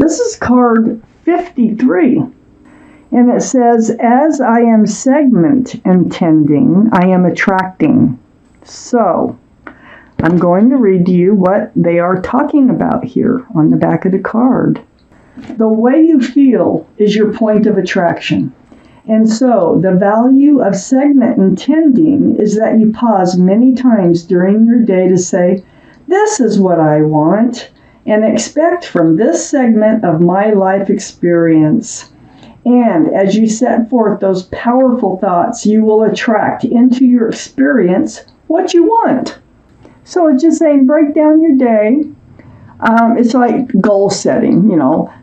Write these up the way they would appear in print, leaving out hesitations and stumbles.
This is card 53. And it says, as I am segment intending, I am attracting. So, I'm going to read to you what they are talking about here on the back of the card. The way you feel is your point of attraction. And so, the value of segment intending is that you pause many times during your day to say, this is what I want, and expect from this segment of my life experience. And as you set forth those powerful thoughts, you will attract into your experience what you want. So it's just saying, break down your day. It's like goal setting,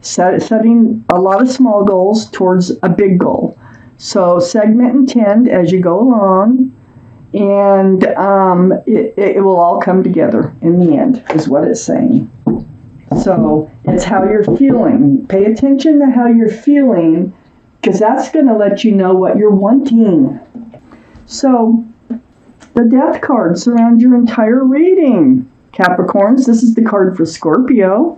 setting a lot of small goals towards a big goal. So segment intend as you go along, and it will all come together in the end, is what it's saying. So it's how you're feeling. Pay attention to how you're feeling, because that's going to let you know what you're wanting. So the death card surrounds your entire reading, Capricorns. This is the card for Scorpio.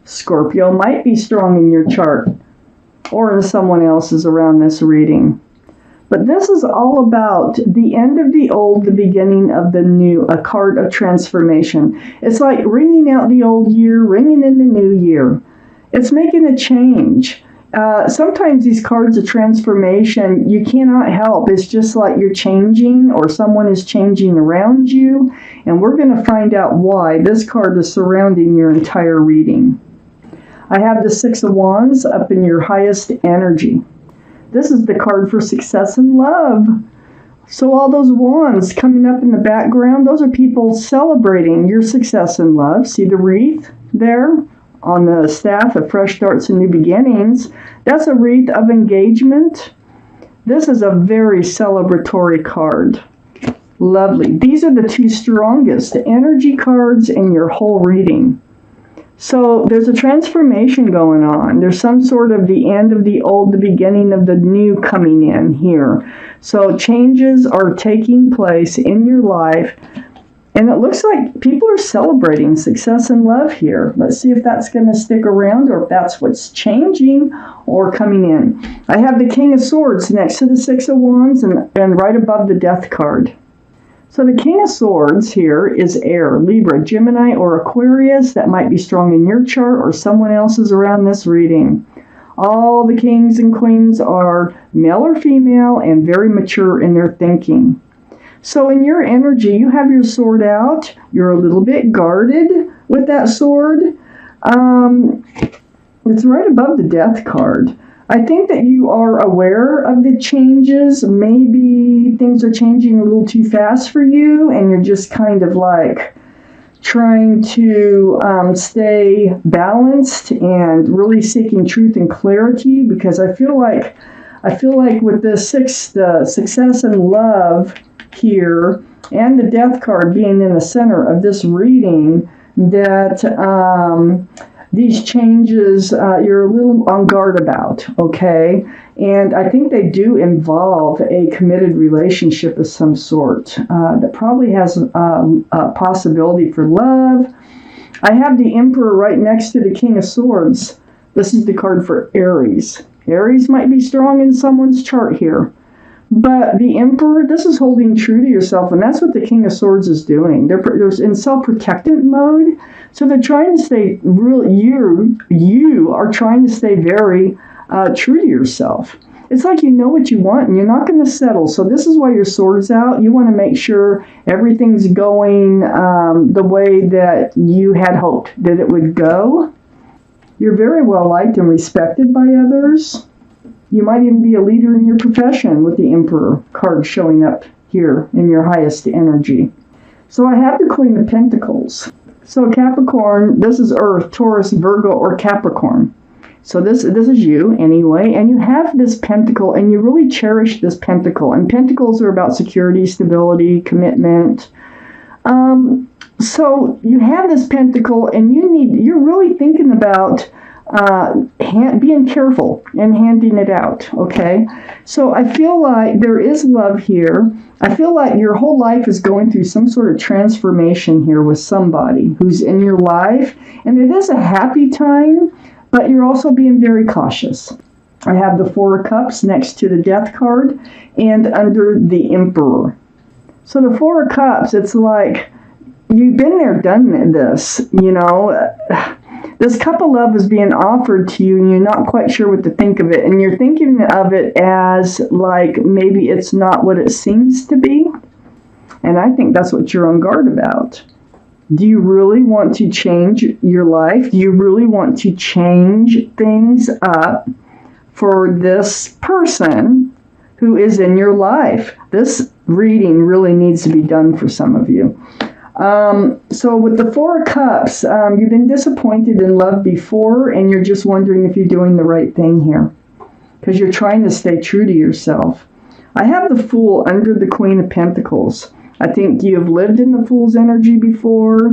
Scorpio might be strong in your chart or in someone else's around this reading. But this is all about the end of the old, the beginning of the new, a card of transformation. It's like ringing out the old year, ringing in the new year. It's making a change. Sometimes these cards of transformation, you cannot help. It's just like you're changing or someone is changing around you. And we're going to find out why this card is surrounding your entire reading. I have the Six of Wands up in your highest energy. This is the card for success and love. So all those wands coming up in the background, those are people celebrating your success and love. See the wreath there on the staff of fresh starts and new beginnings? That's a wreath of engagement. This is a very celebratory card. Lovely. These are the two strongest energy cards in your whole reading. So there's a transformation going on. There's some sort of the end of the old, the beginning of the new coming in here. So changes are taking place in your life. And it looks like people are celebrating success and love here. Let's see if that's going to stick around or if that's what's changing or coming in. I have the King of Swords next to the Six of Wands and right above the Death card. So the King of Swords here is air, Libra, Gemini, or Aquarius. That might be strong in your chart or someone else's around this reading. All the kings and queens are male or female and very mature in their thinking. So in your energy, you have your sword out. You're a little bit guarded with that sword. It's right above the Death card. I think that you are aware of the changes. Maybe things are changing a little too fast for you, and you're just kind of like trying to stay balanced and really seeking truth and clarity, because I feel like with the success and love here and the Death card being in the center of this reading, that these changes you're a little on guard about, okay? And I think they do involve a committed relationship of some sort that probably has a possibility for love. I have the Emperor right next to the King of Swords. This is the card for Aries. Aries might be strong in someone's chart here. But the Emperor, this is holding true to yourself, and that's what the King of Swords is doing. They're in self-protectant mode, so they're trying to stay real. You are trying to stay very true to yourself. It's like you know what you want, and you're not going to settle. So this is why your sword's out. You want to make sure everything's going the way that you had hoped that it would go. You're very well liked and respected by others. You might even be a leader in your profession with the Emperor card showing up here in your highest energy. So I have the Queen of Pentacles. So Capricorn, this is Earth, Taurus, Virgo, or Capricorn. So this is you anyway, and you have this pentacle, and you really cherish this pentacle. And pentacles are about security, stability, commitment. So you have this pentacle, and you're really thinking about being careful and handing it out, okay? So I feel like there is love here. I feel like your whole life is going through some sort of transformation here with somebody who's in your life, and it is a happy time, but you're also being very cautious. I have the Four of Cups next to the Death card and under the Emperor. So the Four of Cups, it's like you've been there, done this, you know. This cup of love is being offered to you and you're not quite sure what to think of it. And you're thinking of it as like maybe it's not what it seems to be. And I think that's what you're on guard about. Do you really want to change your life? Do you really want to change things up for this person who is in your life? This reading really needs to be done for some of you. So with the Four of Cups, you've been disappointed in love before, and you're just wondering if you're doing the right thing here, because you're trying to stay true to yourself. I have the Fool under the Queen of Pentacles. I think you've lived in the Fool's energy before.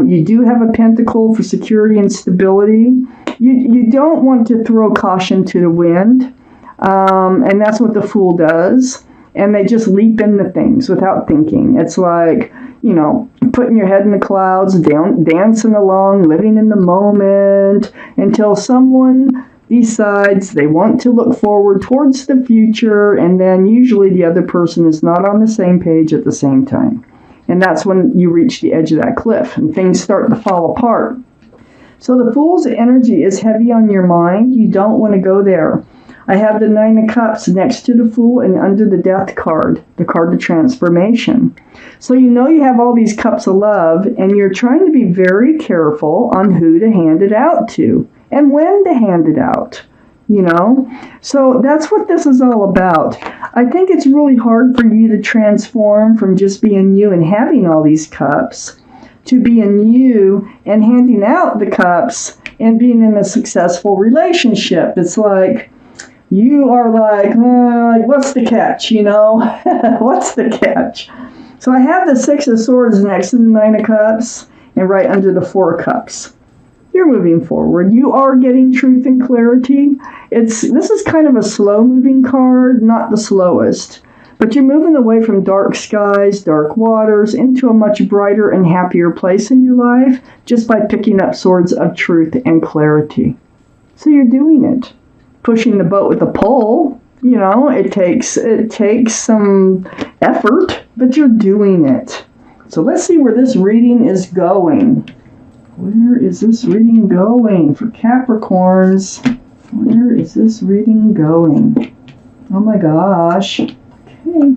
You do have a Pentacle for security and stability. You don't want to throw caution to the wind, and that's what the Fool does. And they just leap into things without thinking. It's like, you know, putting your head in the clouds, dancing along, living in the moment until someone decides they want to look forward towards the future, and then usually the other person is not on the same page at the same time. And that's when you reach the edge of that cliff and things start to fall apart. So the Fool's energy is heavy on your mind. You don't want to go there. I have the Nine of Cups next to the Fool and under the Death card, the card of transformation. So you know you have all these cups of love, and you're trying to be very careful on who to hand it out to and when to hand it out, you know. So that's what this is all about. I think it's really hard for you to transform from just being you and having all these cups to being you and handing out the cups and being in a successful relationship. It's like, you are like, what's the catch, you know? What's the catch? So I have the Six of Swords next to the Nine of Cups and right under the Four of Cups. You're moving forward. You are getting truth and clarity. This is kind of a slow-moving card, not the slowest. But you're moving away from dark skies, dark waters, into a much brighter and happier place in your life just by picking up swords of truth and clarity. So you're doing it. Pushing the boat with a pole, you know, it takes some effort, but you're doing it. So let's see where this reading is going. Where is this reading going for Capricorns? Where is this reading going? Oh my gosh. Okay.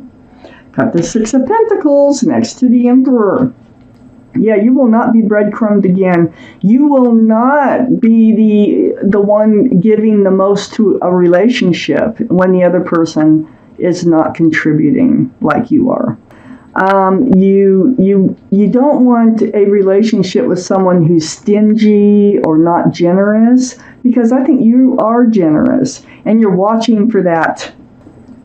Got the Six of Pentacles next to the Emperor. Yeah, you will not be breadcrumbed again. You will not be the one giving the most to a relationship when the other person is not contributing like you are. You don't want a relationship with someone who's stingy or not generous, because I think you are generous and you're watching for that.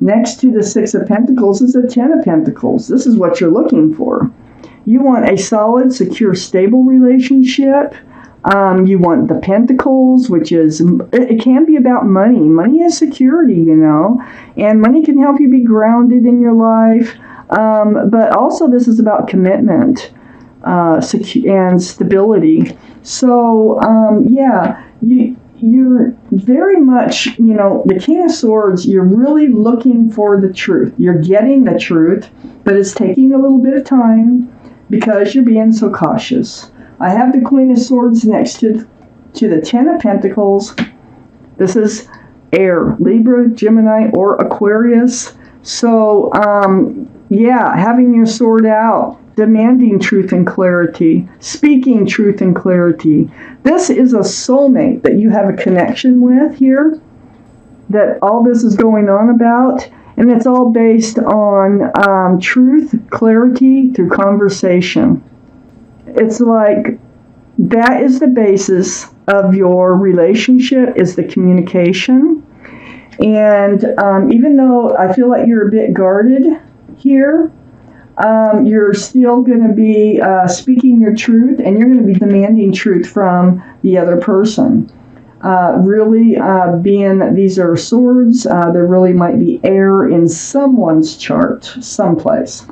Next to the Six of Pentacles is the Ten of Pentacles. This is what you're looking for. You want a solid, secure, stable relationship. You want the Pentacles, which is, it can be about money. Money is security, you know, and money can help you be grounded in your life. But also this is about commitment and stability. So, yeah, you're very much, you know, the King of Swords, you're really looking for the truth. You're getting the truth, but it's taking a little bit of time because you're being so cautious. I have the Queen of Swords next to the Ten of Pentacles. This is air, Libra, Gemini, or Aquarius. So, yeah, having your sword out, demanding truth and clarity, speaking truth and clarity. This is a soulmate that you have a connection with here, that all this is going on about, and it's all based on truth, clarity through conversation. It's like that is the basis of your relationship, is the communication. And even though I feel like you're a bit guarded here, you're still going to be speaking your truth, and you're going to be demanding truth from the other person. Really, being that these are swords, there really might be air in someone's chart someplace.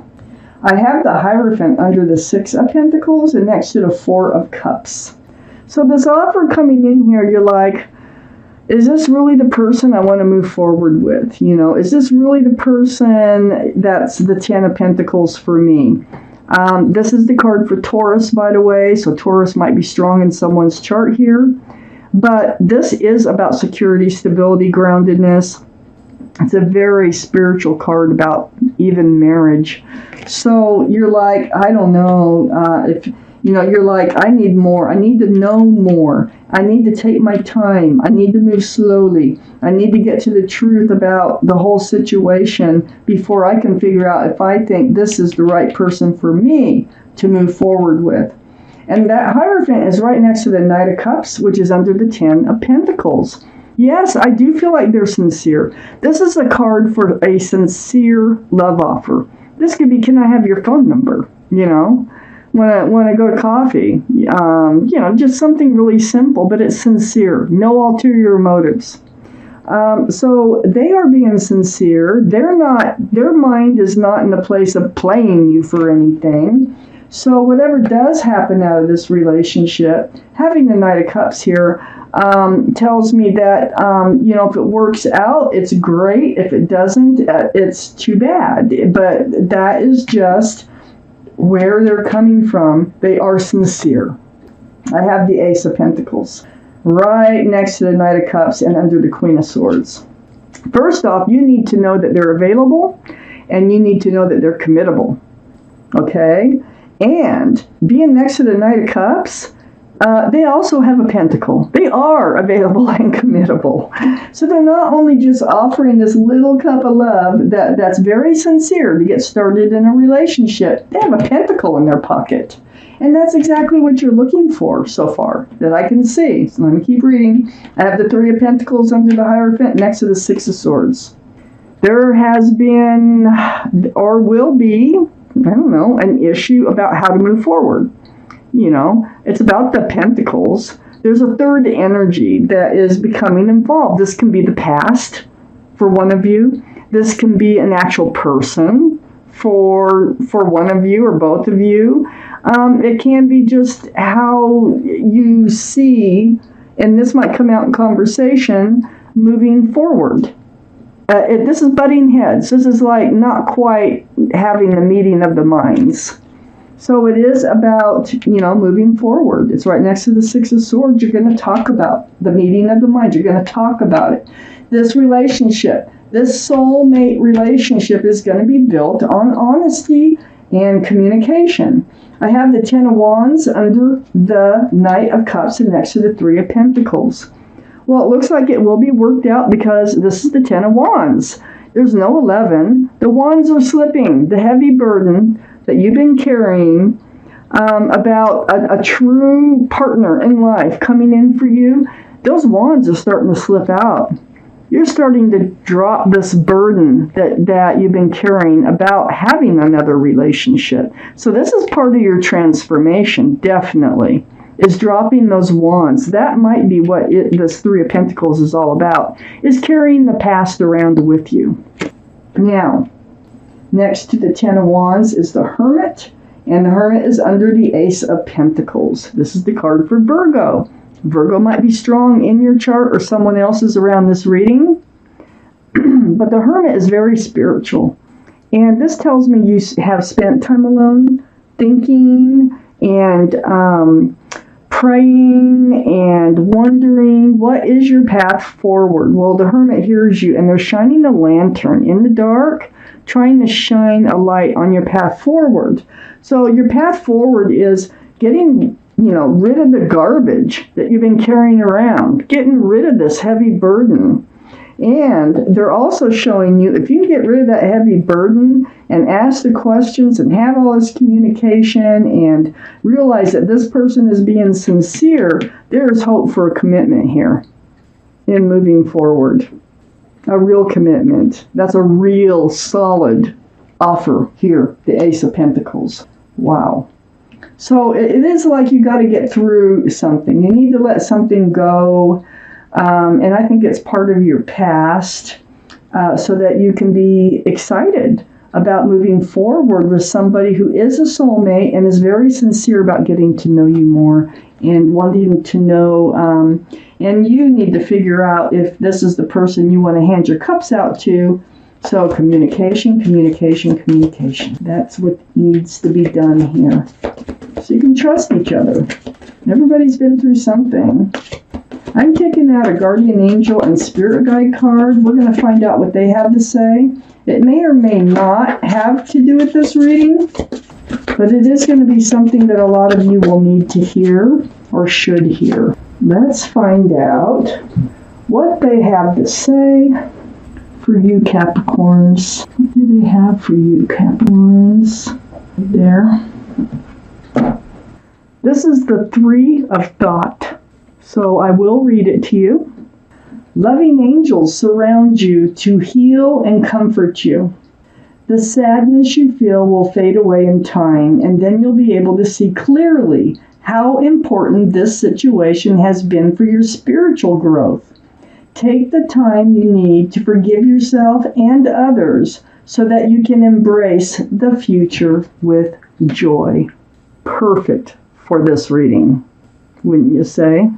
I have the Hierophant under the Six of Pentacles and next to the Four of Cups. So this offer coming in here, you're like, is this really the person I want to move forward with? Is this really the person that's the Ten of Pentacles for me? This is the card for Taurus, by the way, so Taurus might be strong in someone's chart here. But this is about security, stability, groundedness. It's a very spiritual card about even marriage. So you're like, I don't know, you're like, I need more. I need to know more. I need to take my time. I need to move slowly. I need to get to the truth about the whole situation before I can figure out if I think this is the right person for me to move forward with. And that Hierophant is right next to the Knight of Cups, which is under the Ten of Pentacles. Yes, I do feel like they're sincere. This is a card for a sincere love offer. This could be, can I have your phone number? When I go to coffee, just something really simple, but it's sincere. No ulterior motives. So they are being sincere. Their mind is not in the place of playing you for anything. So whatever does happen out of this relationship, having the Knight of Cups here tells me that, if it works out, it's great. If it doesn't, it's too bad. But that is just where they're coming from. They are sincere. I have the Ace of Pentacles right next to the Knight of Cups and under the Queen of Swords. First off, you need to know that they're available, and you need to know that they're committable. Okay? And being next to the Knight of Cups, they also have a pentacle. They are available and committable. So they're not only just offering this little cup of love that's very sincere to get started in a relationship. They have a pentacle in their pocket. And that's exactly what you're looking for so far that I can see. So let me keep reading. I have the Three of Pentacles under the Hierophant next to the Six of Swords. There has been or will be, an issue about how to move forward. It's about the Pentacles. There's a third energy that is becoming involved. This can be the past for one of you. This can be an actual person for one of you or both of you. It can be just how you see, and this might come out in conversation, moving forward. This is butting heads. This is like not quite having the meeting of the minds. So it is about, moving forward. It's right next to the Six of Swords. You're going to talk about the meeting of the mind. You're going to talk about it. This relationship, this soulmate relationship is going to be built on honesty and communication. I have the Ten of Wands under the Knight of Cups and next to the Three of Pentacles. Well, it looks like it will be worked out because this is the Ten of Wands. There's no 11. The wands are slipping. The heavy burden that you've been carrying about a true partner in life coming in for you, those wands are starting to slip out. You're starting to drop this burden that you've been carrying about having another relationship. So this is part of your transformation, definitely, is dropping those wands. That might be what this Three of Pentacles is all about, is carrying the past around with you. Now, next to the Ten of Wands is the Hermit, and the Hermit is under the Ace of Pentacles. This is the card for Virgo. Virgo might be strong in your chart or someone else's around this reading, but the Hermit is very spiritual. And this tells me you have spent time alone, thinking and praying and wondering, what is your path forward? Well, the Hermit hears you, and they're shining a lantern in the dark, trying to shine a light on your path forward. So your path forward is getting, rid of the garbage that you've been carrying around, getting rid of this heavy burden. And they're also showing you, if you can get rid of that heavy burden and ask the questions and have all this communication and realize that this person is being sincere, there is hope for a commitment here in moving forward. A real commitment. That's a real solid offer here, the Ace of Pentacles. Wow. So it is like you got to get through something. You need to let something go. And I think it's part of your past so that you can be excited about moving forward with somebody who is a soulmate and is very sincere about getting to know you more and wanting to know, and you need to figure out if this is the person you want to hand your cups out to. So communication, communication, communication. That's what needs to be done here. So you can trust each other. Everybody's been through something. I'm taking out a guardian angel and spirit guide card. We're going to find out what they have to say. It may or may not have to do with this reading, but it is going to be something that a lot of you will need to hear or should hear. Let's find out what they have to say for you, Capricorns. What do they have for you, Capricorns? There. This is the Three of Thought. So I will read it to you. Loving angels surround you to heal and comfort you. The sadness you feel will fade away in time, and then you'll be able to see clearly how important this situation has been for your spiritual growth. Take the time you need to forgive yourself and others so that you can embrace the future with joy. Perfect for this reading, wouldn't you say?